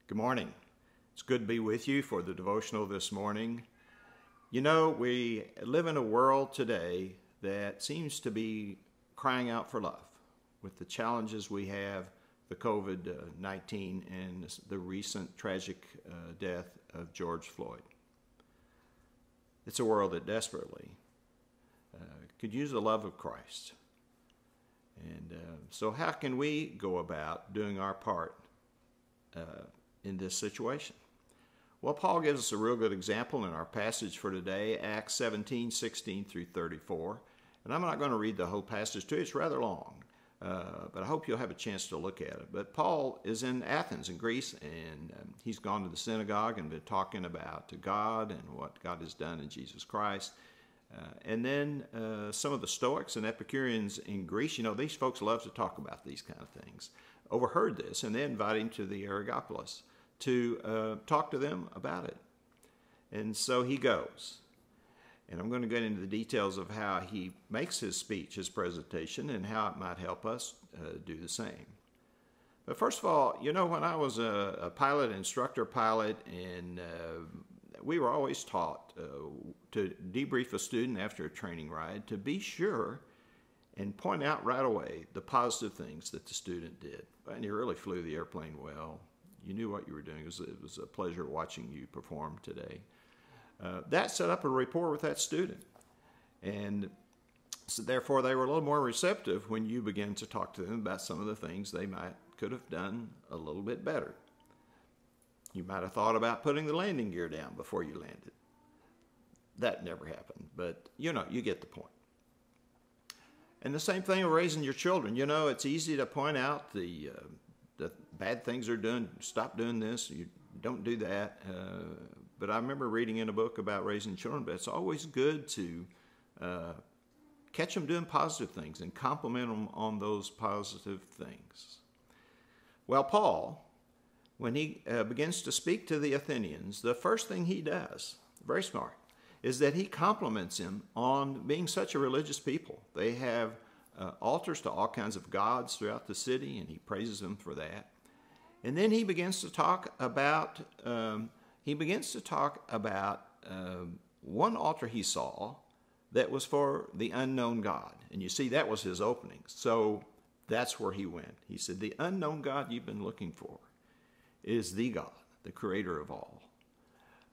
Good morning. It's good to be with you for the devotional this morning. You know, we live in a world today that seems to be crying out for love with the challenges we have, the COVID-19 and the recent tragic death of George Floyd. It's a world that desperately could use the love of Christ. And so how can we go about doing our part in this situation? Well, Paul gives us a real good example in our passage for today, Acts 17:16 through 34. And I'm not going to read the whole passage to you. It's rather long, but I hope you'll have a chance to look at it. But Paul is in Athens in Greece, and he's gone to the synagogue and been talking about God and what God has done in Jesus Christ. And then some of the Stoics and Epicureans in Greece, you know, these folks love to talk about these kind of things, overheard this, and they invite him to the Areopagus to talk to them about it. And so he goes. And I'm going to get into the details of how he makes his speech, his presentation, and how it might help us do the same. But first of all, you know, when I was a pilot, instructor pilot, and we were always taught to debrief a student after a training ride to be sure and point out right away the positive things that the student did. And you really flew the airplane well. You knew what you were doing. It was a pleasure watching you perform today. That set up a rapport with that student. And so therefore, they were a little more receptive when you began to talk to them about some of the things they could have done a little bit better. You might have thought about putting the landing gear down before you landed. That never happened, but you know, you get the point. And the same thing with raising your children. You know, it's easy to point out the bad things they're doing. Stop doing this. You don't do that. But I remember reading in a book about raising children, but it's always good to catch them doing positive things and compliment them on those positive things. Well, Paul, when he begins to speak to the Athenians, the first thing he does, very smart, is that he compliments him on being such a religious people. They have altars to all kinds of gods throughout the city, and he praises them for that. And then he begins to talk about one altar he saw that was for the unknown God. And you see, that was his opening. So that's where he went. He said, the unknown God you've been looking for is the God, the creator of all,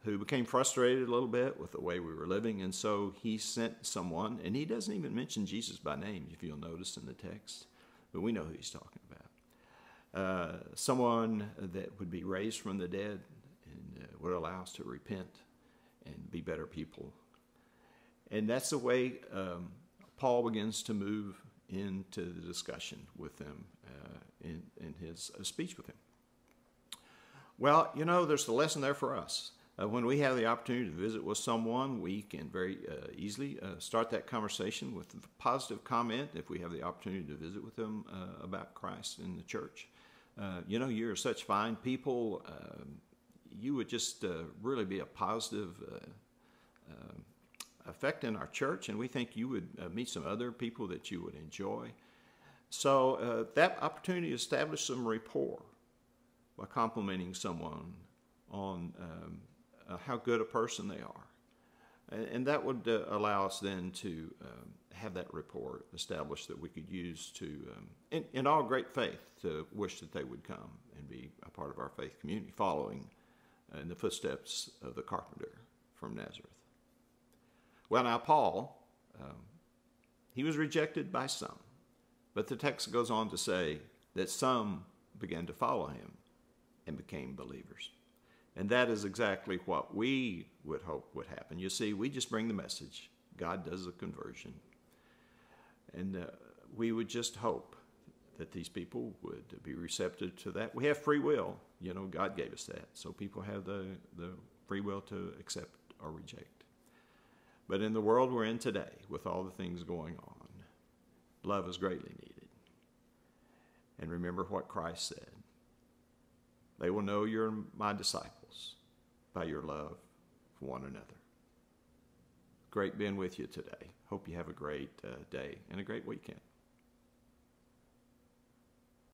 who became frustrated a little bit with the way we were living. And so he sent someone, and he doesn't even mention Jesus by name, if you'll notice in the text, but we know who he's talking about. Someone that would be raised from the dead and would allow us to repent and be better people. And that's the way Paul begins to move into the discussion with them in his speech with him. Well, you know, there's the lesson there for us. When we have the opportunity to visit with someone, we can very easily start that conversation with a positive comment if we have the opportunity to visit with them about Christ in the church. You know, you're such fine people. You would just really be a positive effect in our church, and we think you would meet some other people that you would enjoy. So that opportunity to establish some rapport by complimenting someone on how good a person they are. And that would allow us then to have that rapport established that we could use to, in all great faith, to wish that they would come and be a part of our faith community, following in the footsteps of the carpenter from Nazareth. Well, now Paul, he was rejected by some, but the text goes on to say that some began to follow him and became believers. And that is exactly what we would hope would happen. You see, we just bring the message. God does the conversion. And we would just hope that these people would be receptive to that. We have free will. You know, God gave us that. So people have the free will to accept or reject. But in the world we're in today, with all the things going on, love is greatly needed. And remember what Christ said. They will know you're my disciples by your love for one another. Great being with you today. Hope you have a great day and a great weekend.